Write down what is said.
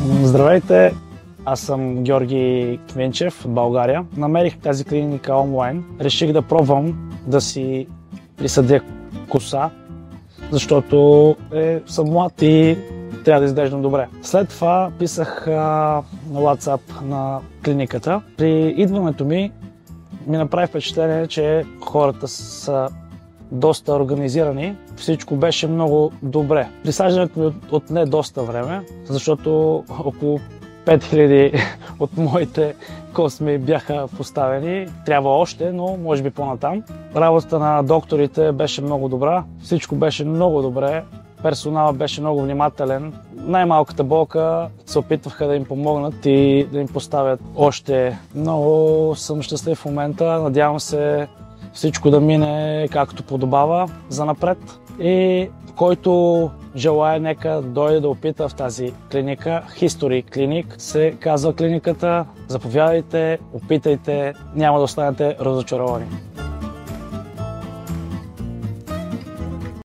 Здравейте, аз съм Георги Квинчев от България. Намерих тази клиника онлайн. Реших да пробвам да си присъдя коса, защото съм млад и трябва да изглеждам добре. След това писах на WhatsApp на клиниката. При идването ми направи впечатление, че хората са доста организирани. Всичко беше много добре. Присаждането ми отне доста време, защото около 5000 от моите косми бяха поставени. Трябва още, но може би по-натам. Работата на докторите беше много добра. Всичко беше много добре. Персоналът беше много внимателен. Най-малката болка се опитваха да им помогнат и да им поставят още. Много съм щастлив в момента. Надявам се всичко да мине както подобава занапред. И който желая, нека дойде да опита в тази клиника. History Clinic се казва клиниката. Заповядайте, опитайте, няма да останете разочаровани.